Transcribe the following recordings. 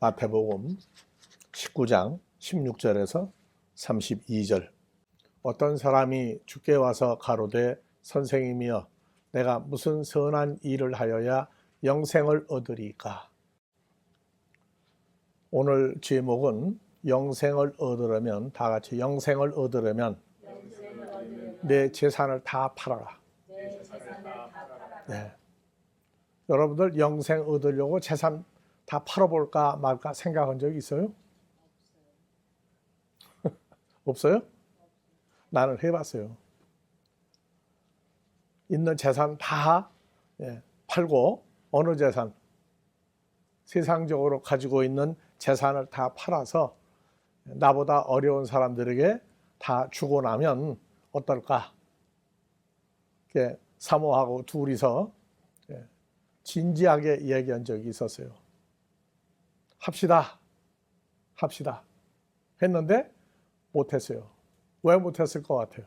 마태복음 19장 16절에서 32절. 어떤 사람이 주께 와서 가로되 선생님이여 내가 무슨 선한 일을 하여야 영생을 얻으리까? 오늘 제목은 영생을 얻으려면, 다 같이 영생을 얻으려면 내 재산을 다 팔아라. 네. 여러분들 영생 얻으려고 재산 다 팔아볼까 말까 생각한 적 있어요? 없어요? 나는 해봤어요. 있는 재산 다 팔고, 어느 재산? 세상적으로 가지고 있는 재산을 다 팔아서 나보다 어려운 사람들에게 다 주고 나면 어떨까? 사모하고 둘이서 진지하게 이야기한 적이 있었어요. 합시다 했는데 못했어요. 왜 못했을 것 같아요?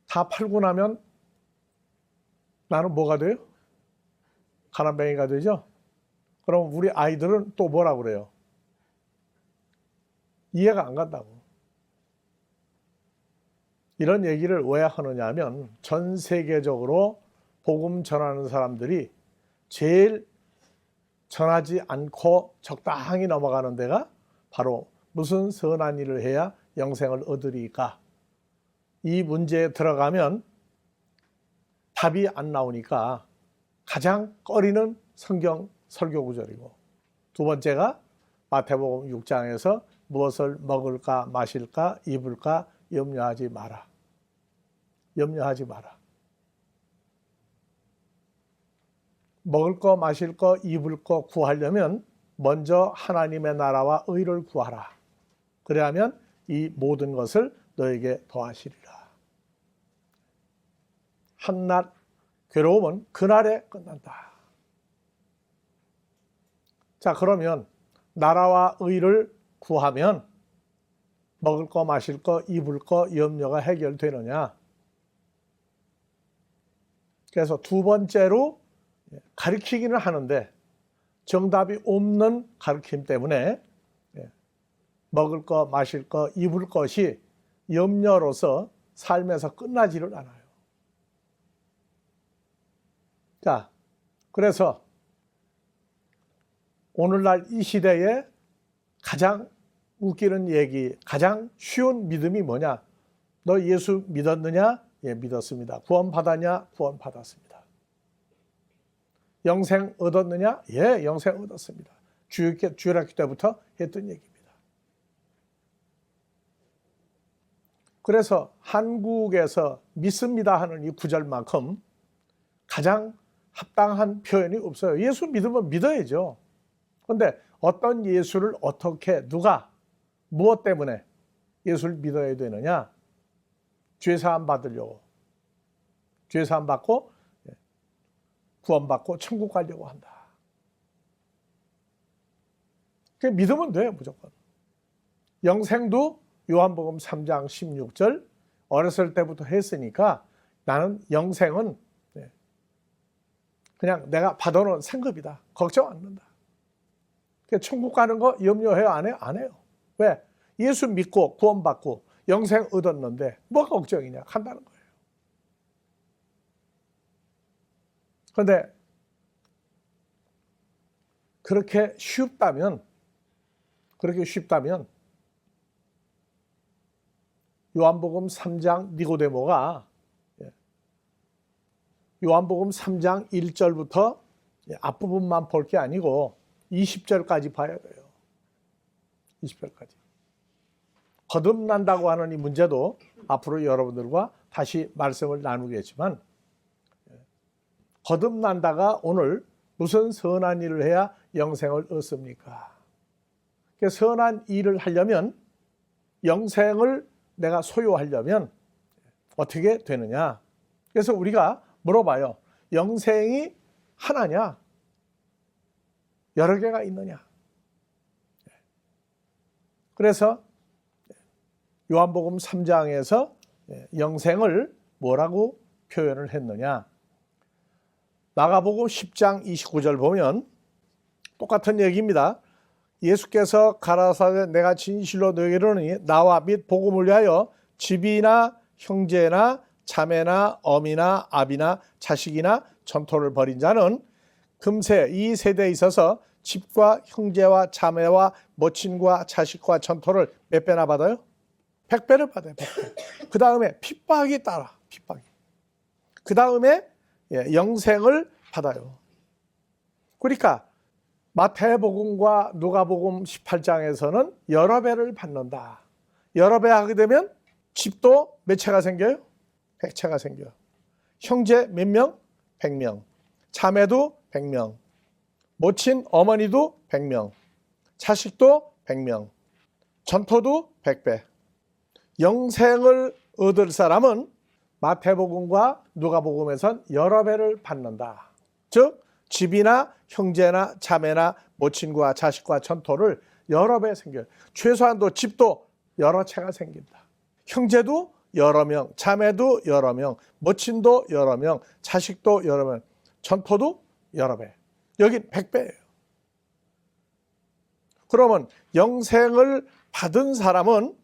다 팔고 나면 나는 뭐가 돼요? 가난뱅이가 되죠? 그럼 우리 아이들은 또 뭐라 그래요? 이해가 안 간다고. 이런 얘기를 왜 하느냐 하면 전 세계적으로 복음 전하는 사람들이 제일 전하지 않고 적당히 넘어가는 데가 바로 무슨 선한 일을 해야 영생을 얻으리까? 이 문제에 들어가면 답이 안 나오니까 가장 꺼리는 성경 설교 구절이고, 두 번째가 마태복음 6장에서 무엇을 먹을까 마실까 입을까 염려하지 마라. 염려하지 마라. 먹을 거 마실 거 입을 거 구하려면 먼저 하나님의 나라와 의를 구하라. 그래야면 이 모든 것을 너에게 더하시리라. 한낱 괴로움은 그날에 끝난다. 자, 그러면 나라와 의를 구하면 먹을 거 마실 거 입을 거 염려가 해결되느냐? 그래서 두 번째로 가르치기는 하는데 정답이 없는 가르침 때문에 먹을 거 마실 거 입을 것이 염려로서 삶에서 끝나지를 않아요. 자, 그래서 오늘날 이 시대에 가장 웃기는 얘기, 가장 쉬운 믿음이 뭐냐? 너 예수 믿었느냐? 예, 믿었습니다. 구원 받았냐? 구원 받았습니다. 영생 얻었느냐? 예, 영생 얻었습니다. 주일학교 때부터 했던 얘기입니다. 그래서 한국에서 믿습니다 하는 이 구절만큼 가장 합당한 표현이 없어요. 예수 믿으면 믿어야죠. 그런데 어떤 예수를 어떻게, 누가, 무엇 때문에 예수를 믿어야 되느냐? 죄사함 받으려고. 죄사함 받고 구원받고 천국 가려고 한다. 믿으면 돼요, 무조건. 영생도 요한복음 3장 16절 어렸을 때부터 했으니까 나는 영생은 그냥 내가 받아놓은 상급이다. 걱정 안 한다. 천국 가는 거 염려해요? 안 해요? 안 해요. 왜? 예수 믿고 구원받고 영생 얻었는데 뭐가 걱정이냐? 한다는 거예요. 그런데 그렇게 쉽다면 요한복음 3장 니고데모가 요한복음 3장 1절부터 앞부분만 볼 게 아니고 20절까지 봐야 돼요. 20절까지. 거듭난다고 하는 이 문제도 앞으로 여러분들과 다시 말씀을 나누겠지만, 거듭난다가 오늘 무슨 선한 일을 해야 영생을 얻습니까? 선한 일을 하려면, 영생을 내가 소유하려면 어떻게 되느냐? 그래서 우리가 물어봐요. 영생이 하나냐? 여러 개가 있느냐? 그래서 요한복음 3장에서 영생을 뭐라고 표현을 했느냐? 마가복음 10장 29절 보면 똑같은 얘기입니다. 예수께서 가라사대 내가 진실로 너희에게 이르노니 나와 및 복음을 위하여 집이나 형제나 자매나 어미나 아비나 자식이나 전토를 벌인 자는 금세 이 세대에 있어서 집과 형제와 자매와 모친과 자식과 전토를 몇 배나 받아요? 100배를 받아요. 100배. 그 다음에 핍박이 따라. 핍박이. 그 다음에 영생을 받아요. 그러니까 마태복음과 누가복음 18장에서는 여러 배를 받는다. 여러 배 하게 되면 집도 몇 채가 생겨요? 100채가 생겨요. 형제 몇 명? 100명. 자매도 100명. 모친 어머니도 100명. 자식도 100명. 전토도 100배. 영생을 얻을 사람은 마태복음과 누가복음에선 여러 배를 받는다. 즉 집이나 형제나 자매나 모친과 자식과 전토를 여러 배 생겨요. 최소한도 집도 여러 채가 생긴다. 형제도 여러 명, 자매도 여러 명, 모친도 여러 명, 자식도 여러 명, 전토도 여러 배. 여긴 100배예요. 그러면 영생을 받은 사람은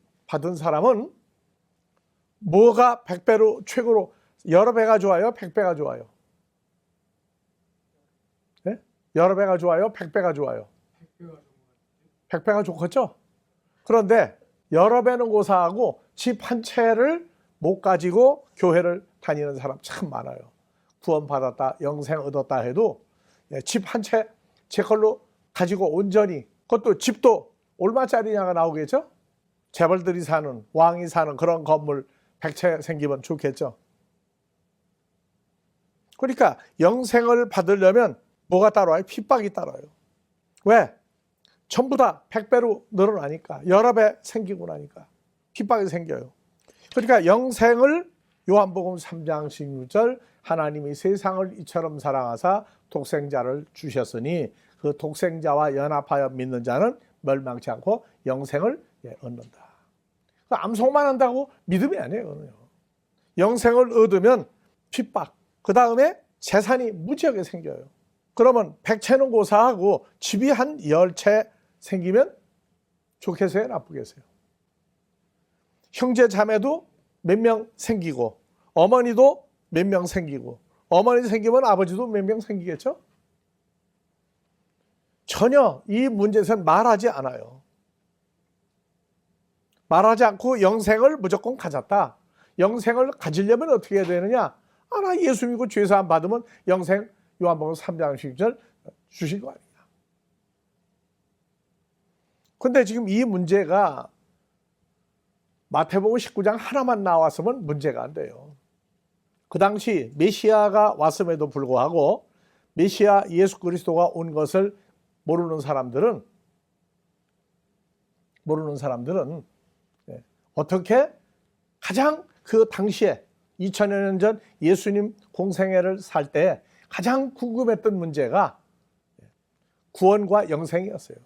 뭐가 100배로 최고로 여러 배가 좋아요? 100배가 좋아요? 네? 여러 배가 좋아요? 100배가 좋아요? 100배가 좋겠죠? 그런데 여러 배는 고사하고 집 한 채를 못 가지고 교회를 다니는 사람 참 많아요. 구원받았다, 영생 얻었다 해도 집 한 채 제 걸로 가지고 온전히, 그것도 집도 얼마짜리냐가 나오겠죠? 재벌들이 사는, 왕이 사는 그런 건물 100채 생기면 좋겠죠. 그러니까 영생을 받으려면 뭐가 따라와요? 핍박이 따라와요. 왜? 전부 다 100배로 늘어나니까, 여러 배 생기고 나니까 핍박이 생겨요. 그러니까 영생을 요한복음 3장 16절 하나님이 세상을 이처럼 사랑하사 독생자를 주셨으니 그 독생자와 연합하여 믿는 자는 멸망치 않고 영생을 얻는다. 암송만 한다고 믿음이 아니에요. 영생을 얻으면 핍박, 그 다음에 재산이 무지하게 생겨요. 그러면 100채는 고사하고 집이 한 10채 생기면 좋겠어요? 나쁘겠어요? 형제 자매도 몇 명 생기고 어머니도 몇 명 생기고, 어머니 생기면 아버지도 몇 명 생기겠죠? 전혀 이 문제에서는 말하지 않아요. 말하지 않고 영생을 무조건 가졌다. 영생을 가지려면 어떻게 해야 되느냐? 나 예수 믿고 죄사함 받으면 영생 요한복음 3장 10절 주신 거 아니냐. 근데 지금 이 문제가 마태복음 19장 하나만 나왔으면 문제가 안 돼요. 그 당시 메시아가 왔음에도 불구하고 메시아 예수 그리스도가 온 것을 모르는 사람들은 어떻게 가장 그 당시에 2000여 년 전 예수님 공생애를 살 때 가장 궁금했던 문제가 구원과 영생이었어요.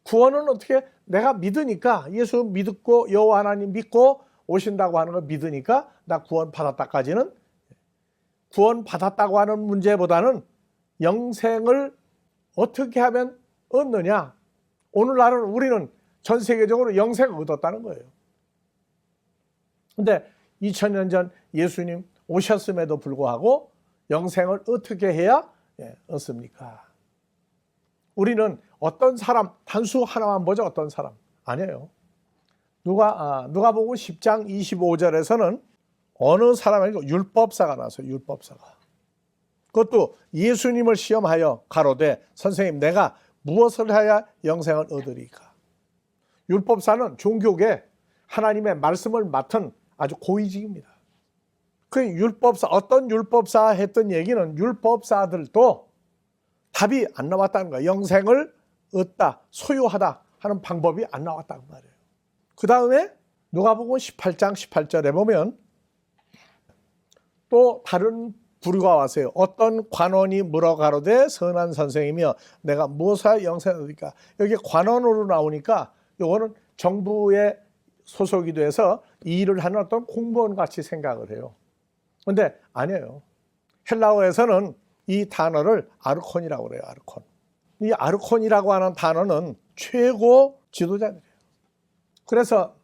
구원은 어떻게, 내가 믿으니까, 예수 믿고 여호와 하나님 믿고 오신다고 하는 걸 믿으니까 나 구원 받았다까지는, 구원 받았다고 하는 문제보다는 영생을 어떻게 하면 얻느냐. 오늘날은 우리는 전 세계적으로 영생을 얻었다는 거예요. 근데 2000년 전 예수님 오셨음에도 불구하고 영생을 어떻게 해야 얻습니까? 우리는 어떤 사람, 단수 하나만 보죠. 어떤 사람 아니에요. 누가복음 10장 25절에서는 어느 사람이 율법사가 나왔어요. 율법사가. 그것도 예수님을 시험하여 가로되 선생님 내가 무엇을 해야 영생을 얻으리까? 율법사는 종교계 하나님의 말씀을 맡은 아주 고위직입니다. 그 율법사, 어떤 율법사 했던 얘기는 율법사들도 답이 안 나왔다는 거예요. 영생을 얻다, 소유하다 하는 방법이 안 나왔다는 말이에요. 그 다음에 누가복음 18장 18절에 보면 또 다른 부류가 왔어요. 어떤 관원이 물어 가로되 선한 선생이며 내가 무엇을 영생을 얻을까? 여기 관원으로 나오니까 이거는 정부의 소속이 돼서 이 일을 하는 어떤 공무원 같이 생각을 해요. 그런데 아니에요. 헬라어에서는 이 단어를 아르콘이라고 그래요. 아르콘. 이 아르콘이라고 하는 단어는 최고 지도자들이에요. 그래서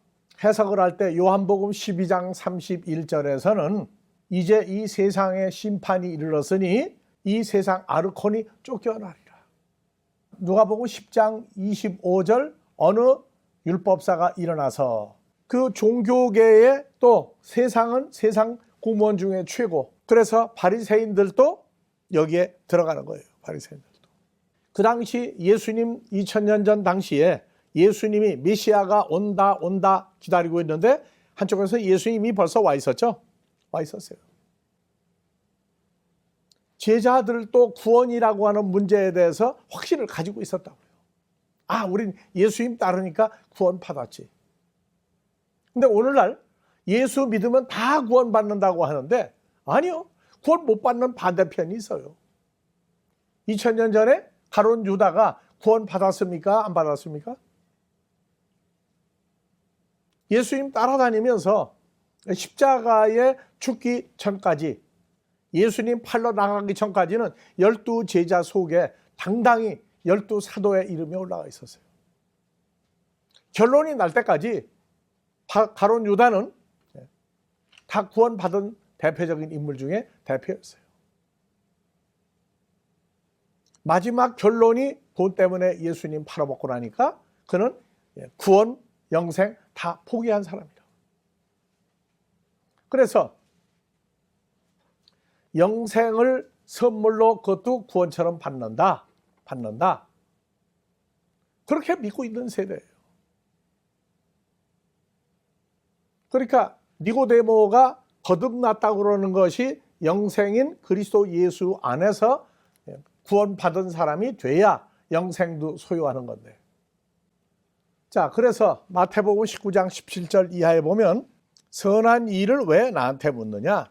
해석을 할 때 요한복음 12장 31절에서는 이제 이 세상의 심판이 이르렀으니 이 세상 아르콘이 쫓겨나리라. 누가복음 10장 25절 어느 율법사가 일어나서 그 종교계의 또 세상은 세상 공무원 중에 최고. 그래서 바리새인들도 여기에 들어가는 거예요. 바리새인들도. 그 당시 예수님 2000년 전 당시에 예수님이 메시아가 온다 기다리고 있는데 한쪽에서 예수님이 벌써 와 있었죠. 와 있었어요. 제자들도 구원이라고 하는 문제에 대해서 확신을 가지고 있었다고요. 아, 우린 예수님 따르니까 구원 받았지. 근데 오늘날 예수 믿으면 다 구원 받는다고 하는데 아니요. 구원 못 받는 반대편이 있어요. 2000년 전에 가룟 유다가 구원 받았습니까? 안 받았습니까? 예수님 따라다니면서 십자가에 죽기 전까지 예수님 팔러 나가기 전까지는 12제자 속에 당당히 12사도의 이름이 올라가 있었어요. 결론이 날 때까지 가룟 유다는 다 구원받은 대표적인 인물 중에 대표였어요. 마지막 결론이 돈 때문에 예수님 팔아먹고 나니까 그는 구원, 영생 다 포기한 사람이다. 그래서 영생을 선물로 그것도 구원처럼 받는다. 그렇게 믿고 있는 세대예요. 그러니까 니고데모가 거듭났다고 그러는 것이 영생인 그리스도 예수 안에서 구원받은 사람이 돼야 영생도 소유하는 건데. 자, 그래서 마태복음 19장 17절 이하에 보면 선한 일을 왜 나한테 묻느냐?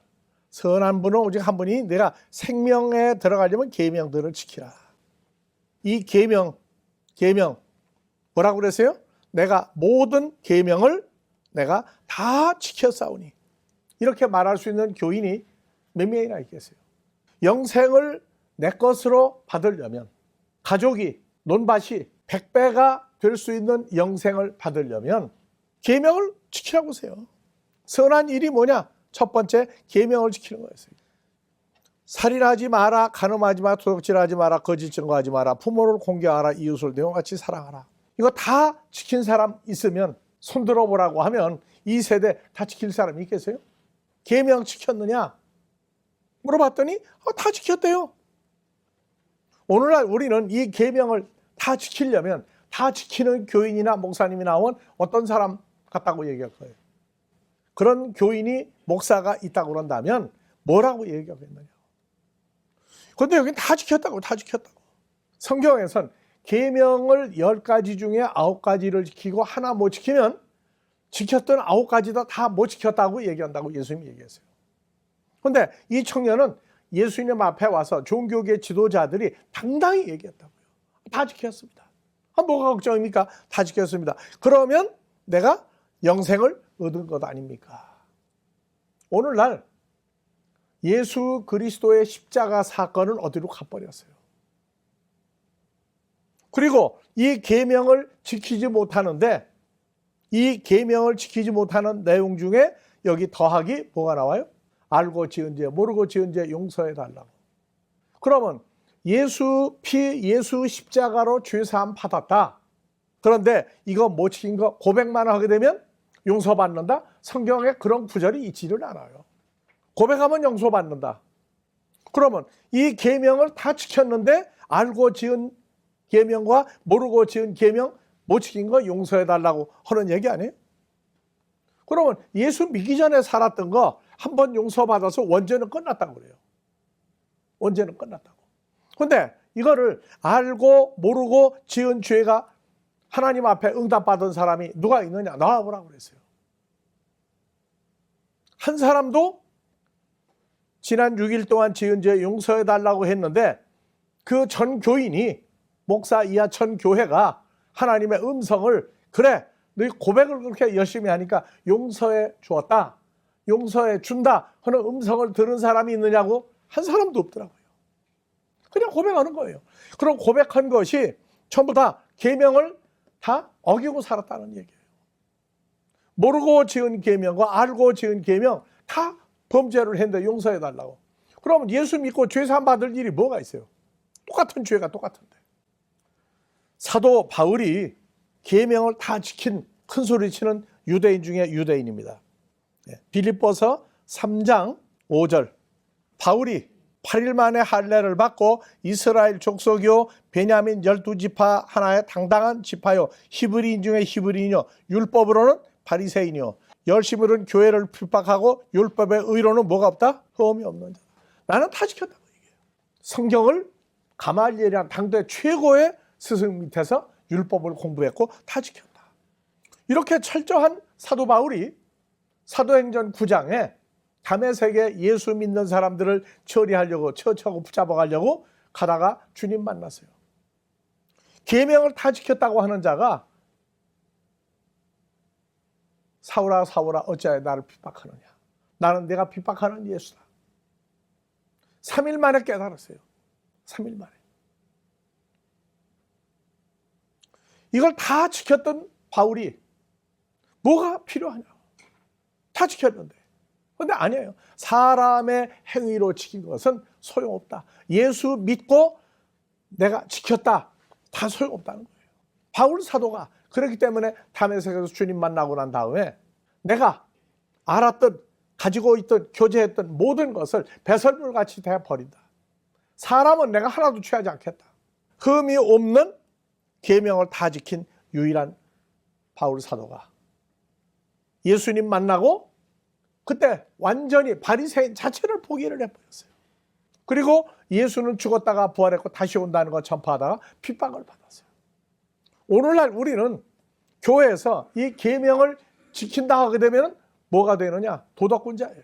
선한 분은 오직 한 분이 내가 생명에 들어가려면 계명들을 지키라. 이 계명 뭐라고 그랬어요? 내가 모든 계명을 내가 다 지켰사오니. 이렇게 말할 수 있는 교인이 몇 명이나 있겠어요? 영생을 내 것으로 받으려면 가족이 논밭이 100배가 될 수 있는 영생을 받으려면 계명을 지키라고 하세요. 선한 일이 뭐냐? 첫 번째 계명을 지키는 거였어요. 살인하지 마라, 간음하지 마라, 도둑질하지 마라, 거짓 증거하지 마라, 부모를 공경하라, 이웃을 내 같이 사랑하라. 이거 다 지킨 사람 있으면 손 들어보라고 하면 이 세대 다 지킬 사람이 있겠어요? 계명 지켰느냐? 물어봤더니 다 지켰대요. 오늘날 우리는 이 계명을 다 지키려면 다 지키는 교인이나 목사님이 나오면 어떤 사람 같다고 얘기할 거예요. 그런 교인이 목사가 있다고 그런다면 뭐라고 얘기하겠느냐. 그런데 여기는 다 지켰다고. 성경에선 계명을 10가지 중에 9가지를 지키고 하나 못 지키면 지켰던 9가지도 다 못 지켰다고 얘기한다고 예수님이 얘기했어요. 그런데 이 청년은 예수님 앞에 와서 종교계 지도자들이 당당히 얘기했다고요. 다 지켰습니다. 뭐가 걱정입니까? 다 지켰습니다. 그러면 내가 영생을 얻은 것 아닙니까? 오늘날 예수 그리스도의 십자가 사건은 어디로 가버렸어요. 그리고 이 계명을 지키지 못하는데 이 계명을 지키지 못하는 내용 중에 여기 더하기 뭐가 나와요? 알고 지은 죄, 모르고 지은 죄 용서해 달라고. 그러면 예수 십자가로 죄사함 받았다. 그런데 이거 못 지킨 거 고백만 하게 되면 용서받는다? 성경에 그런 구절이 있지를 않아요. 고백하면 용서받는다. 그러면 이 계명을 다 지켰는데 알고 지은 계명과 모르고 지은 계명 못 지킨 거 용서해 달라고 하는 얘기 아니에요? 그러면 예수 믿기 전에 살았던 거 한 번 용서받아서 원죄는 끝났다고 그래요. 원죄는 끝났다고. 근데 이거를 알고 모르고 지은 죄가 하나님 앞에 응답받은 사람이 누가 있느냐? 나와보라고 그랬어요. 한 사람도 지난 6일 동안 지은 죄 용서해달라고 했는데 그 전 교인이 목사 이하 전 교회가 하나님의 음성을 그래 너희 고백을 그렇게 열심히 하니까 용서해 주었다. 용서해 준다 하는 음성을 들은 사람이 있느냐고 한 사람도 없더라고요. 그냥 고백하는 거예요. 그럼 고백한 것이 전부 다 계명을 다 어기고 살았다는 얘기예요. 모르고 지은 계명과 알고 지은 계명 다 범죄를 했는데 용서해달라고. 그럼 예수 믿고 죄 사함 받을 일이 뭐가 있어요? 똑같은 죄가 똑같은데. 사도 바울이 계명을 다 지킨 큰 소리치는 유대인 중에 유대인입니다. 빌립보서 3장 5절. 바울이 8일 만에 할례를 받고 이스라엘 족속이요 베냐민 12지파 하나의 당당한 지파요 히브리인 중에 히브리인이요 율법으로는 바리새인이요 열심으로는 교회를 핍박하고 율법의 의로는 뭐가 없다? 흠이 없는 자. 나는 다 지켰다고 얘기해요. 성경을 가말리엘이란 당대 최고의 스승 밑에서 율법을 공부했고 다 지켰다. 이렇게 철저한 사도 바울이 사도행전 9장에 다메섹에 예수 믿는 사람들을 처리하려고 처치하고 붙잡아가려고 가다가 주님 만났어요. 계명을 다 지켰다고 하는 자가 사울아 사울아 어찌하여 나를 핍박하느냐. 나는 내가 핍박하는 예수다. 3일 만에 깨달았어요. 3일 만에. 이걸 다 지켰던 바울이 뭐가 필요하냐. 다 지켰는데. 그런데 아니에요. 사람의 행위로 지킨 것은 소용없다. 예수 믿고 내가 지켰다. 다 소용없다는 거예요. 바울 사도가 그렇기 때문에 다메섹에서 주님 만나고 난 다음에 내가 알았던 가지고 있던 교제했던 모든 것을 배설물같이 다 버린다. 사람은 내가 하나도 취하지 않겠다. 흠이 없는 계명을 다 지킨 유일한 바울 사도가 예수님 만나고 그때 완전히 바리새인 자체를 포기를 해버렸어요. 그리고 예수는 죽었다가 부활했고 다시 온다는 걸 전파하다가 핍박을 받았어요. 오늘날 우리는 교회에서 이 계명을 지킨다 하게 되면 뭐가 되느냐? 도덕군자예요.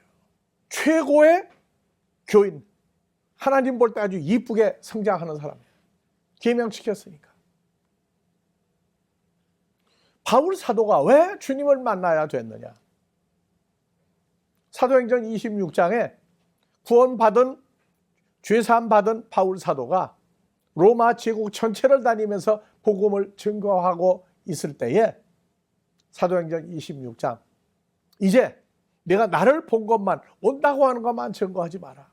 최고의 교인. 하나님 볼 때 아주 이쁘게 성장하는 사람이에요. 계명 지켰으니까. 바울 사도가 왜 주님을 만나야 됐느냐? 사도행전 26장에 구원받은 죄사함 받은 바울 사도가 로마 제국 전체를 다니면서 복음을 증거하고 있을 때에 사도행전 26장 이제 내가 나를 본 것만 온다고 하는 것만 증거하지 마라.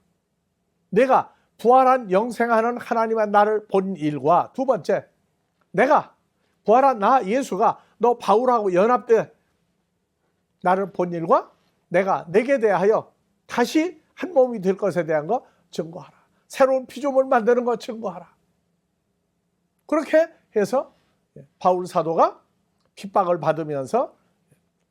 내가 부활한 영생하는 하나님의 나를 본 일과 두 번째 내가 부활한 나 예수가 너 바울하고 연합돼 나를 본 일과 내가 내게 대하여 다시 한 몸이 될 것에 대한 거 증거하라. 새로운 피조물 만드는 거 증거하라. 그렇게 해서 바울 사도가 핍박을 받으면서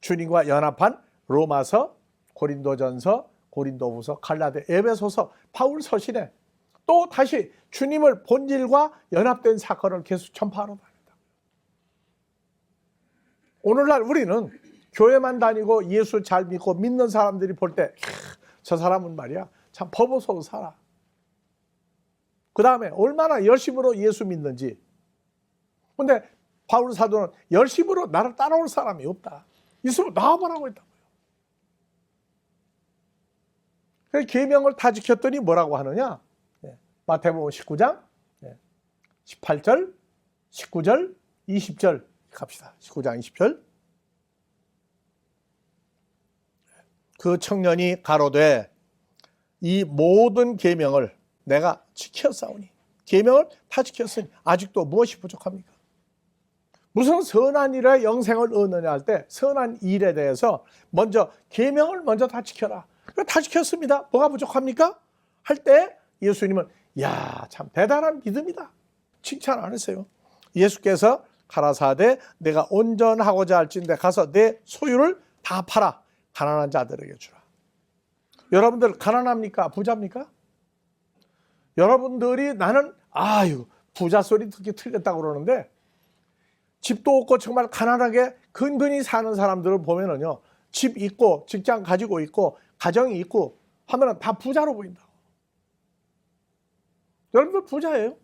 주님과 연합한 로마서, 고린도전서, 고린도후서, 갈라데, 에베소서, 바울 서신에 또 다시 주님을 본 일과 연합된 사건을 계속 전파하러 다닌다. 오늘날 우리는 교회만 다니고 예수 잘 믿고 믿는 사람들이 볼 때 저 사람은 말이야 참 버버서 살아. 그 다음에 얼마나 열심으로 예수 믿는지. 근데 바울 사도는 열심으로 나를 따라올 사람이 없다. 있으면 나와보라고 했다고요. 그래서 계명을 다 지켰더니 뭐라고 하느냐. 마태복음 19장 18절, 19절, 20절 갑시다. 19장 20절. 그 청년이 가로되 이 모든 계명을 내가 지켰사오니. 계명을 다 지켰으니 아직도 무엇이 부족합니까? 무슨 선한 일에 영생을 얻느냐 할 때 선한 일에 대해서 먼저 계명을 먼저 다 지켜라. 다 지켰습니다. 뭐가 부족합니까? 할 때 예수님은 야, 참 대단한 믿음이다. 칭찬 안 했어요. 예수께서 가라사대 내가 온전하고자 할진대 가서 내 소유를 다 팔아 가난한 자들에게 주라. 여러분들 가난합니까? 부자입니까? 여러분들이 나는 아유 부자 소리 듣기 틀렸다고 그러는데 집도 없고 정말 가난하게 근근히 사는 사람들을 보면은요 집 있고 직장 가지고 있고 가정이 있고 하면은 다 부자로 보인다고. 여러분들 부자예요?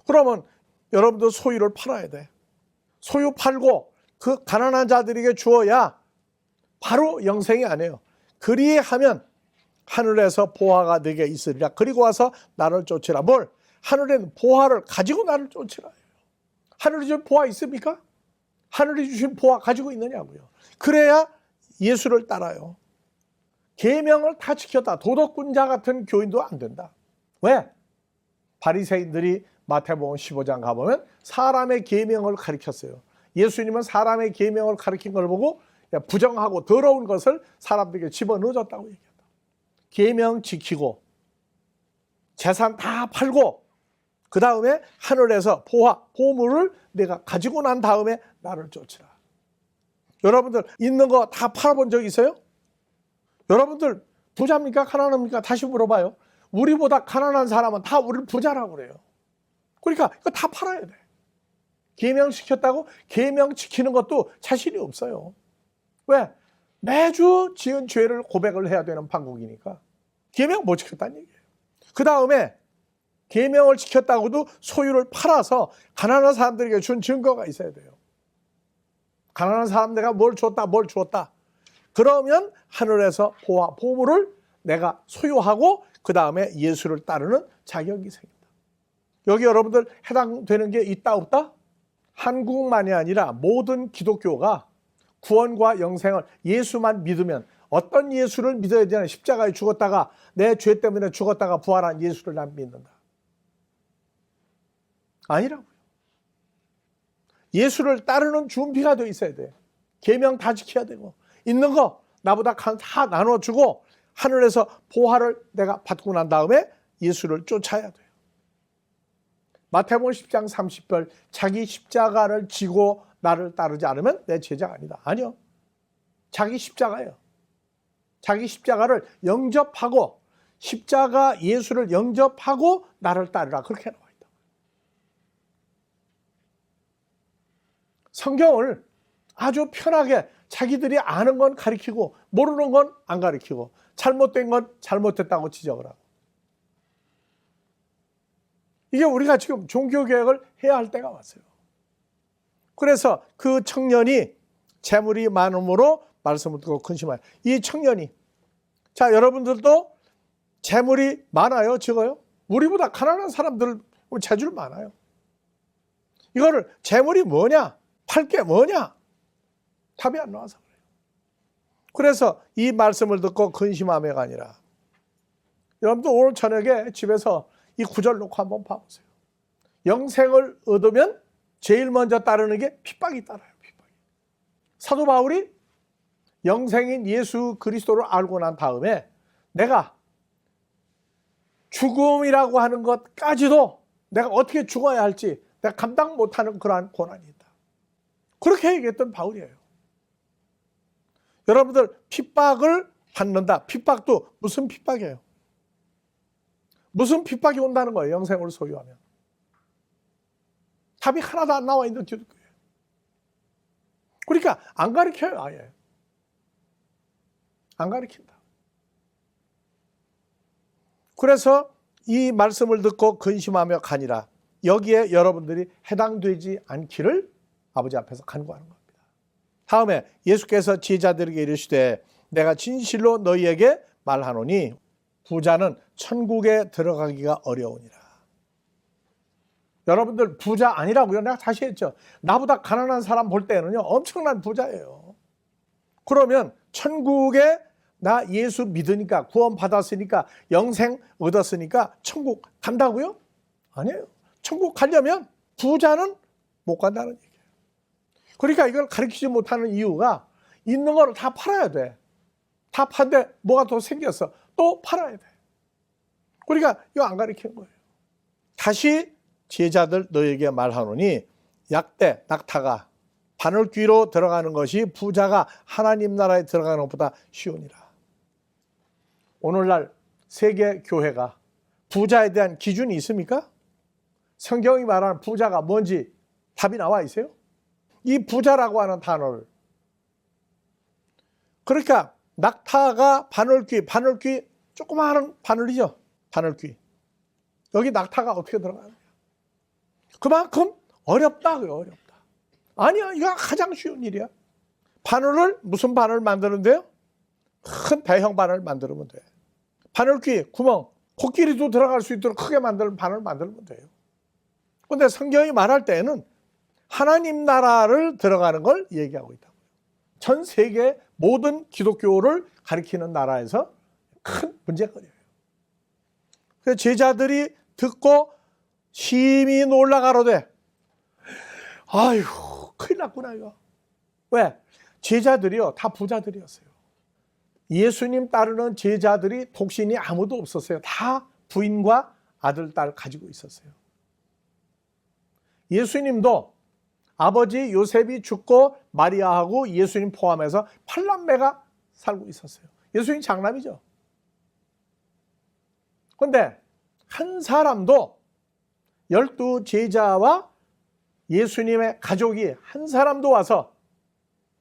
그러면 여러분들 소유를 팔아야 돼. 소유 팔고 그 가난한 자들에게 주어야 바로 영생이 아니에요. 그리하면 하늘에서 보화가 네게 있으리라. 그리고 와서 나를 쫓으라. 뭘? 하늘에는 보화를 가지고 나를 쫓으라. 하늘이 주신 보화 있습니까? 하늘이 주신 보화 가지고 있느냐고요. 그래야 예수를 따라요. 계명을 다 지켰다. 도덕군자 같은 교인도 안 된다. 왜? 바리새인들이 마태복음 15장 가보면 사람의 계명을 가리켰어요. 예수님은 사람의 계명을 가리킨 걸 보고 부정하고 더러운 것을 사람들에게 집어넣어줬다고 얘기한다. 계명 지키고 재산 다 팔고 그 다음에 하늘에서 보화, 보물을 내가 가지고 난 다음에 나를 쫓으라. 여러분들 있는 거 다 팔아본 적 있어요? 여러분들 부자입니까? 가난합니까? 다시 물어봐요. 우리보다 가난한 사람은 다 우리를 부자라고 그래요. 그러니까 이거 다 팔아야 돼. 계명 지켰다고 계명 지키는 것도 자신이 없어요. 왜? 매주 지은 죄를 고백을 해야 되는 판국이니까. 계명 못 지켰다는 얘기예요. 그 다음에 계명을 지켰다고도 소유를 팔아서 가난한 사람들에게 준 증거가 있어야 돼요. 가난한 사람 내가 뭘 주었다. 그러면 하늘에서 보화, 보물을 내가 소유하고 그 다음에 예수를 따르는 자격이 생긴다. 여기 여러분들 해당되는 게 있다 없다? 한국만이 아니라 모든 기독교가 구원과 영생을 예수만 믿으면 어떤 예수를 믿어야 되나? 십자가에 죽었다가 내 죄 때문에 죽었다가 부활한 예수를 난 믿는다. 아니라고요. 예수를 따르는 준비가 돼 있어야 돼. 계명 다 지켜야 되고 있는 거 나보다 다 나눠주고 하늘에서 보화를 내가 받고 난 다음에 예수를 쫓아야 돼요. 마태복음 10장 30절 자기 십자가를 지고 나를 따르지 않으면 내 제자가 아니다. 아니요. 자기 십자가예요. 자기 십자가를 영접하고 십자가 예수를 영접하고 나를 따르라. 그렇게 나와 있다. 성경을 아주 편하게 자기들이 아는 건 가르치고 모르는 건 안 가르치고 잘못된 건 잘못됐다고 지적을 하고. 이게 우리가 지금 종교개혁을 해야 할 때가 왔어요. 그래서 그 청년이 재물이 많음으로 말씀을 듣고 근심하여. 이 청년이 자 여러분들도 재물이 많아요? 적어요? 우리보다 가난한 사람들 재물 많아요. 이거를 재물이 뭐냐? 팔 게 뭐냐? 답이 안 나와서 그래요. 그래서 이 말씀을 듣고 근심하며가 아니라 여러분들 오늘 저녁에 집에서 이 구절 놓고 한번 봐보세요. 영생을 얻으면 제일 먼저 따르는 게 핍박이 따라요. 핍박이. 사도 바울이 영생인 예수 그리스도를 알고 난 다음에 내가 죽음이라고 하는 것까지도 내가 어떻게 죽어야 할지 내가 감당 못하는 그러한 고난이 있다. 그렇게 얘기했던 바울이에요. 여러분들 핍박을 받는다. 핍박도 무슨 핍박이에요? 무슨 핍박이 온다는 거예요? 영생을 소유하면. 답이 하나도 안 나와 있는 기독교예요. 그러니까 안 가르쳐요. 아예. 안 가르친다. 그래서 이 말씀을 듣고 근심하며 가니라. 여기에 여러분들이 해당되지 않기를 아버지 앞에서 간구하는 겁니다. 다음에 예수께서 제자들에게 이르시되 내가 진실로 너희에게 말하노니 부자는 천국에 들어가기가 어려우니라. 여러분들 부자 아니라고요? 내가 다시 했죠. 나보다 가난한 사람 볼 때는요 엄청난 부자예요. 그러면 천국에 나 예수 믿으니까 구원 받았으니까 영생 얻었으니까 천국 간다고요? 아니에요. 천국 가려면 부자는 못 간다는 얘기예요. 그러니까 이걸 가르치지 못하는 이유가 있는 거를 다 팔아야 돼. 다 판데 뭐가 더 생겼어. 또 팔아야 돼. 그러니까 이거 안 가르치는 거예요. 다시 제자들 너에게 말하노니 약대 낙타가 바늘귀로 들어가는 것이 부자가 하나님 나라에 들어가는 것보다 쉬우니라. 오늘날 세계 교회가 부자에 대한 기준이 있습니까? 성경이 말하는 부자가 뭔지 답이 나와 있어요? 이 부자라고 하는 단어를. 그러니까 낙타가 바늘귀 조그마한 바늘이죠. 바늘귀. 여기 낙타가 어떻게 들어가요? 그만큼 어렵다고요. 어렵다. 아니야. 이거 가장 쉬운 일이야. 바늘을 무슨 바늘 만드는데요? 큰 대형 바늘 만들면 돼. 바늘귀 구멍, 코끼리도 들어갈 수 있도록 크게 만드는 바늘 만들면 돼요. 그런데 성경이 말할 때에는 하나님 나라를 들어가는 걸 얘기하고 있다고요. 전 세계 모든 기독교를 가리키는 나라에서 큰 문제거리예요. 그래서 제자들이 듣고 심히 놀라가로되, 아유 큰일 났구나 이거. 왜? 제자들이요 다 부자들이었어요. 예수님 따르는 제자들이 독신이 아무도 없었어요. 다 부인과 아들, 딸 가지고 있었어요. 예수님도 아버지 요셉이 죽고 마리아하고 예수님 포함해서 8남매가 살고 있었어요. 예수님 장남이죠. 그런데 한 사람도 12 제자와 예수님의 가족이 한 사람도 와서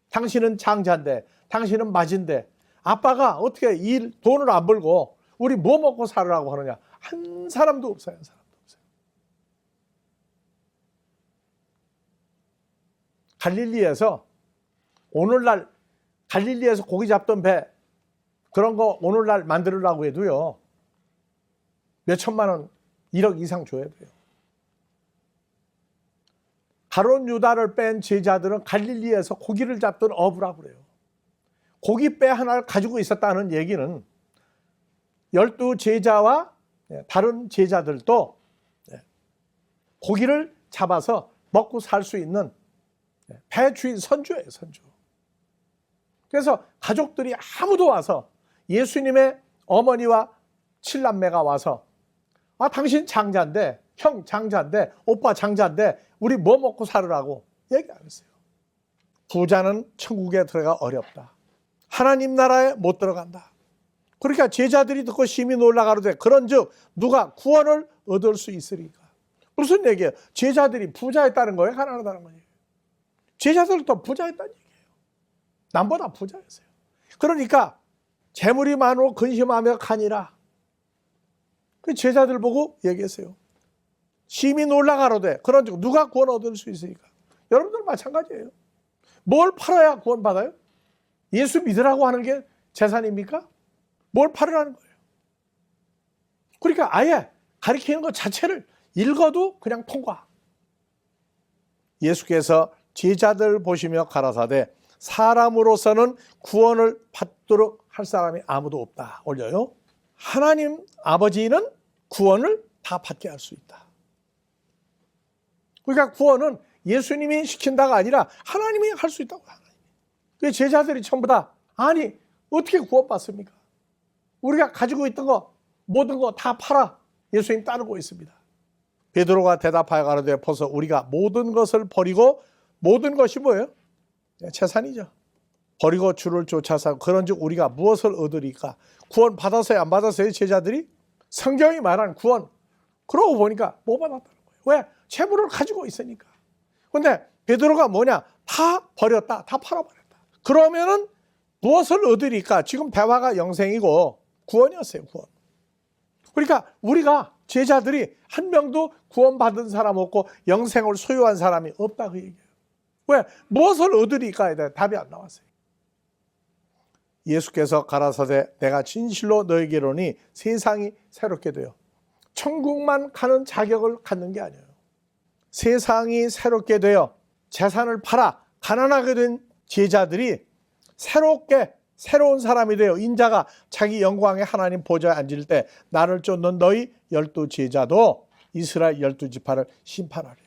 당신은 장자인데 당신은 맞인데 아빠가 어떻게 돈을 안 벌고 우리 뭐 먹고 살으라고 하느냐. 한 사람도 없어요. 한 사람도 없어요. 갈릴리에서 오늘날 갈릴리에서 고기 잡던 배 그런 거 오늘날 만들으려고 해도요. 몇 천만 원, 1억 이상 줘야 돼요. 가룟 유다를 뺀 제자들은 갈릴리에서 고기를 잡던 어부라고 그래요. 고깃배 하나를 가지고 있었다는 얘기는 12 제자와 다른 제자들도 고기를 잡아서 먹고 살 수 있는 배 주인 선주예요, 선주. 그래서 가족들이 아무도 와서 예수님의 어머니와 7남매가 와서 당신 장자인데, 형 장자인데, 오빠 장자인데 우리 뭐 먹고 살으라고 얘기 안 했어요. 부자는 천국에 들어가 어렵다. 하나님 나라에 못 들어간다. 그러니까 제자들이 듣고 심히 놀라가로되 그런즉 누가 구원을 얻을 수 있으리까. 무슨 얘기예요? 제자들이 부자였다는 거예요? 가난하다는 거예요? 제자들도 부자였다는 얘기예요. 남보다 부자였어요. 그러니까 재물이 많고 근심하며 가니라. 그 제자들 보고 얘기했어요. 심히 놀라가로되 그런즉 누가 구원 얻을 수 있으리까. 여러분들 마찬가지예요. 뭘 팔아야 구원 받아요? 예수 믿으라고 하는 게 재산입니까? 뭘 팔으라는 거예요. 그러니까 아예 가리키는 것 자체를 읽어도 그냥 통과. 예수께서 제자들 보시며 가라사대 사람으로서는 구원을 받도록 할 사람이 아무도 없다. 올려요. 하나님 아버지는 구원을 다 받게 할 수 있다. 그러니까 구원은 예수님이 시킨다가 아니라 하나님이 할 수 있다고. 그 제자들이 전부 다 아니 어떻게 구원받습니까? 우리가 가지고 있던 거 모든 거 다 팔아. 예수님 따르고 있습니다. 베드로가 대답하여 가로되 벌써 우리가 모든 것을 버리고 모든 것이 뭐예요? 재산이죠. 버리고 주를 쫓아서 그런즉 우리가 무엇을 얻으리까? 구원 받았어요? 안 받았어요? 제자들이? 성경이 말한 구원. 그러고 보니까 못 받았다는 거예요. 왜? 재물을 가지고 있으니까. 근데 베드로가 뭐냐? 다 버렸다. 다 팔아버렸다. 그러면은 무엇을 얻으리까? 지금 대화가 영생이고 구원이었어요. 구원. 그러니까 우리가 제자들이 한 명도 구원받은 사람 없고 영생을 소유한 사람이 없다 그 얘기예요. 왜? 무엇을 얻으리까에 대해 답이 안 나왔어요. 예수께서 가라사대 내가 진실로 너에게 이르노니 세상이 새롭게 되어 천국만 가는 자격을 갖는 게 아니에요. 세상이 새롭게 되어 재산을 팔아 가난하게 된 제자들이 새로운 사람이 되어 인자가 자기 영광의 하나님 보좌에 앉을 때 나를 쫓는 너희 12 제자도 이스라엘 12지파를 심판하리라.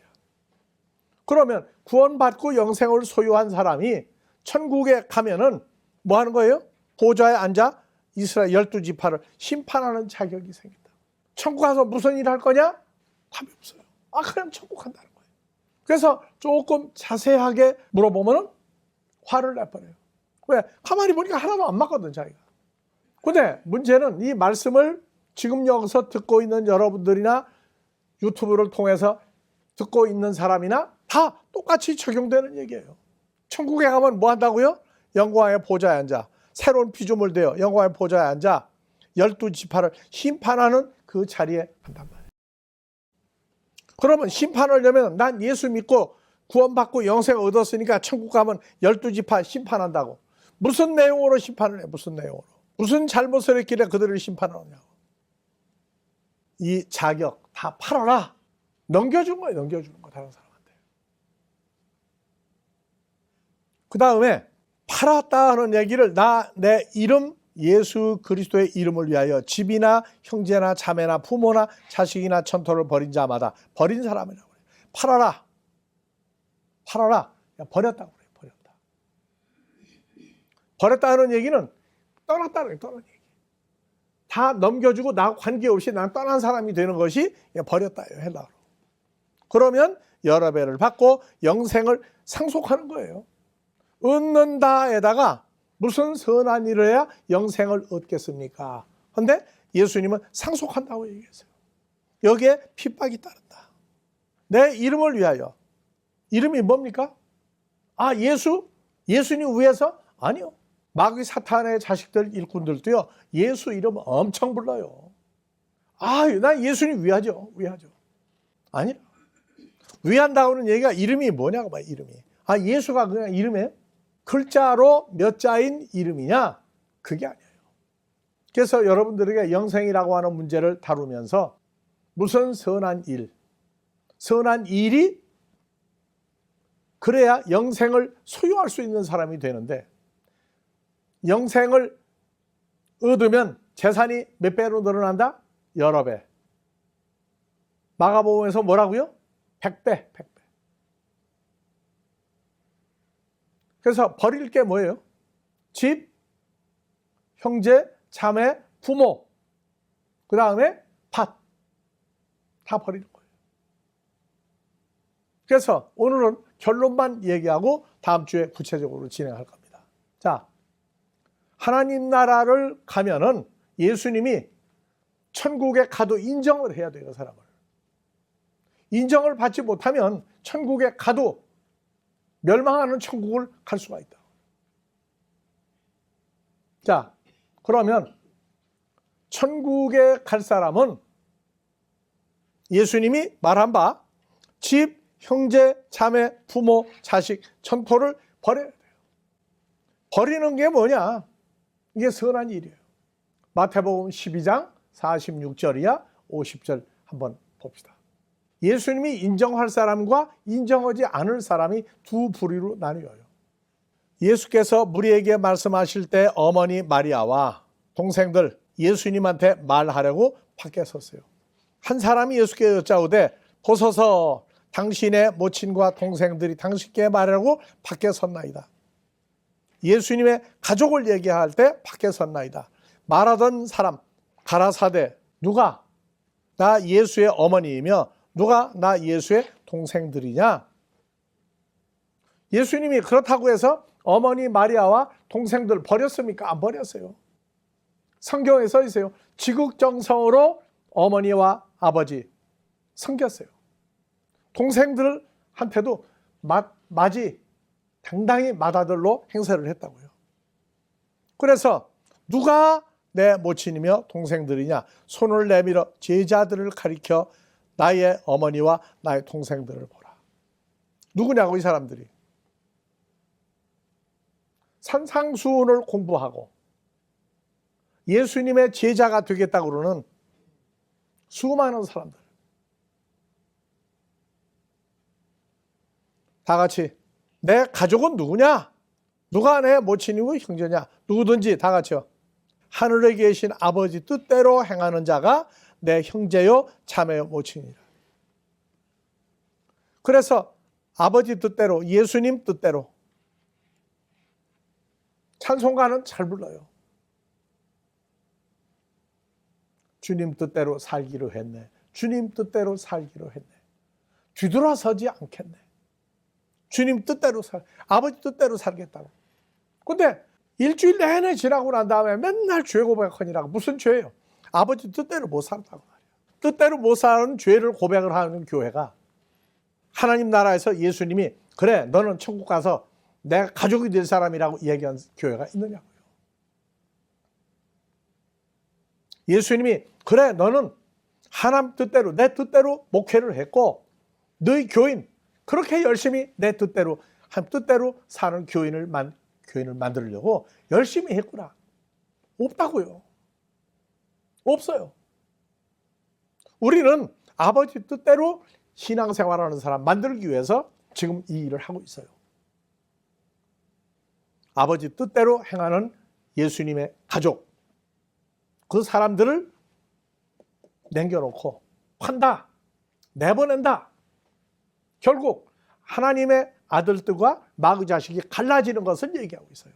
그러면 구원받고 영생을 소유한 사람이 천국에 가면은 뭐 하는 거예요? 보좌에 앉아 이스라엘 12지파를 심판하는 자격이 생긴다. 천국 가서 무슨 일 할 거냐? 답이 없어요. 그냥 천국 간다는 거예요. 그래서 조금 자세하게 물어보면 화를 내버려요. 왜? 가만히 보니까 하나도 안 맞거든 자기가. 근데 문제는 이 말씀을 지금 여기서 듣고 있는 여러분들이나 유튜브를 통해서 듣고 있는 사람이나 다 똑같이 적용되는 얘기예요. 천국에 가면 뭐 한다고요? 영광의 보좌에 앉아 새로운 피조물 되어 영광의 보좌에 앉아 12지파를 심판하는 그 자리에 한단 말이에요. 그러면 심판하려면 난 예수 믿고 구원받고 영생 얻었으니까 천국 가면 12지파 심판한다고. 무슨 내용으로 심판을 해? 무슨 내용으로? 무슨 잘못을 했길래 그들을 심판하느냐고. 이 자격 다 팔아라. 넘겨준 거예요. 넘겨주는 거 다른 사람한테. 그 다음에 팔았다 하는 얘기를 내 이름 예수 그리스도의 이름을 위하여 집이나 형제나 자매나 부모나 자식이나 천토를 버린 자마다 버린 사람이라고 그래요. 팔아라. 팔아라. 버렸다고 그래요. 버렸다. 버렸다 하는 얘기는 떠났다는 얘기. 떠난 얘기. 다 넘겨주고 나 관계없이 난 떠난 사람이 되는 것이 버렸다예요. 헬라어로. 그러면 여러 배를 받고 영생을 상속하는 거예요. 얻는다에다가 무슨 선한 일을 해야 영생을 얻겠습니까? 그런데 예수님은 상속한다고 얘기했어요. 여기에 핍박이 따른다. 내 이름을 위하여. 이름이 뭡니까? 아, 예수님 위해서? 아니요. 마귀 사탄의 자식들 일꾼들도요, 예수 이름 엄청 불러요. 아, 난 예수님 위하죠. 아니라. 위한다고는 얘기가 이름이 뭐냐고 봐요, 이름이. 아, 예수가 그냥 이름이에요? 글자로 몇 자인 이름이냐? 그게 아니에요. 그래서 여러분들에게 영생이라고 하는 문제를 다루면서 무슨 선한 일이 그래야 영생을 소유할 수 있는 사람이 되는데, 영생을 얻으면 재산이 몇 배로 늘어난다? 여러 배. 마가복음에서 뭐라고요? 100배. 그래서 버릴 게 뭐예요? 집, 형제, 자매, 부모, 그 다음에 밭. 다 버리는 거예요. 그래서 오늘은 결론만 얘기하고 다음 주에 구체적으로 진행할 겁니다. 자, 하나님 나라를 가면은 예수님이 천국에 가도 인정을 해야 돼요, 사람을. 인정을 받지 못하면 천국에 가도 멸망하는 천국을 갈 수가 있다. 자, 그러면 천국에 갈 사람은 예수님이 말한 바 집, 형제, 자매, 부모, 자식, 천토를 버려야 돼요. 버리는 게 뭐냐? 이게 선한 일이에요. 마태복음 12장 46절이야 50절 한번 봅시다. 예수님이 인정할 사람과 인정하지 않을 사람이 두 부류로 나뉘어요. 예수께서 무리에게 말씀하실 때 어머니 마리아와 동생들 예수님한테 말하려고 밖에 섰어요. 한 사람이 예수께 여짜오되 보소서 당신의 모친과 동생들이 당신께 말하려고 밖에 섰나이다. 예수님의 가족을 얘기할 때 밖에 섰나이다. 말하던 사람 가라사대 누가 나 예수의 어머니이며 누가 나 예수의 동생들이냐? 예수님이 그렇다고 해서 어머니 마리아와 동생들 버렸습니까? 안 버렸어요. 성경에 써 있어요. 지극정성으로 어머니와 아버지 섬겼어요. 동생들한테도 마지 당당히 맏아들로 행세를 했다고요. 그래서 누가 내 모친이며 동생들이냐? 손을 내밀어 제자들을 가리켜 나의 어머니와 나의 동생들을 보라. 누구냐고 이 사람들이. 산상수훈을 공부하고 예수님의 제자가 되겠다고 그러는 수많은 사람들. 다 같이 내 가족은 누구냐? 누가 내 모친이고 형제냐? 누구든지 다 같이요. 하늘에 계신 아버지 뜻대로 행하는 자가 내 형제요 자매요 모친이라. 그래서 아버지 뜻대로 예수님 뜻대로 찬송가는 잘 불러요. 주님 뜻대로 살기로 했네. 주님 뜻대로 살기로 했네. 뒤돌아서지 않겠네. 주님 뜻대로 아버지 뜻대로 살겠다고. 근데 일주일 내내 지나고 난 다음에 맨날 죄 고백하니라고. 무슨 죄예요? 아버지 뜻대로 못 살았다고 말이에요. 뜻대로 못 사는 죄를 고백을 하는 교회가 하나님 나라에서 예수님이 그래 너는 천국 가서 내가 가족이 될 사람이라고 얘기한 교회가 있느냐고요. 예수님이 그래 너는 하나님 뜻대로 내 뜻대로 목회를 했고 너희 교인 그렇게 열심히 내 뜻대로 하나님 뜻대로 사는 교인을 만들려고 열심히 했구나. 없다고요. 없어요. 우리는 아버지 뜻대로 신앙생활하는 사람 만들기 위해서 지금 이 일을 하고 있어요. 아버지 뜻대로 행하는 예수님의 가족, 그 사람들을 남겨놓고 판다, 내보낸다. 결국 하나님의 아들들과 마귀 자식이 갈라지는 것을 얘기하고 있어요.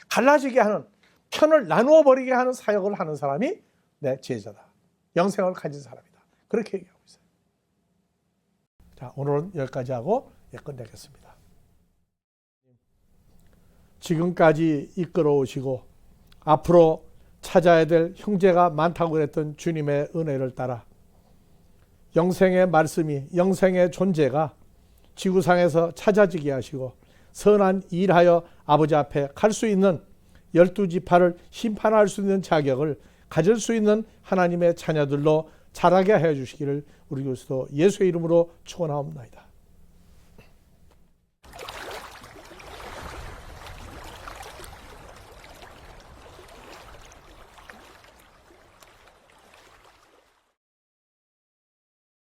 갈라지게 하는, 편을 나누어 버리게 하는 사역을 하는 사람이 내 제자다. 영생을 가진 사람이다. 그렇게 얘기하고 있어요. 자, 오늘은 여기까지 하고 끝내겠습니다. 지금까지 이끌어 오시고 앞으로 찾아야 될 형제가 많다고 그랬던 주님의 은혜를 따라 영생의 말씀이, 영생의 존재가 지구상에서 찾아지게 하시고 선한 일하여 아버지 앞에 갈 수 있는 12지파를 심판할 수 있는 자격을 가질 수 있는 하나님의 자녀들로 자라게 하여 주시기를 우리 그리스도 예수의 이름으로 축원하옵나이다.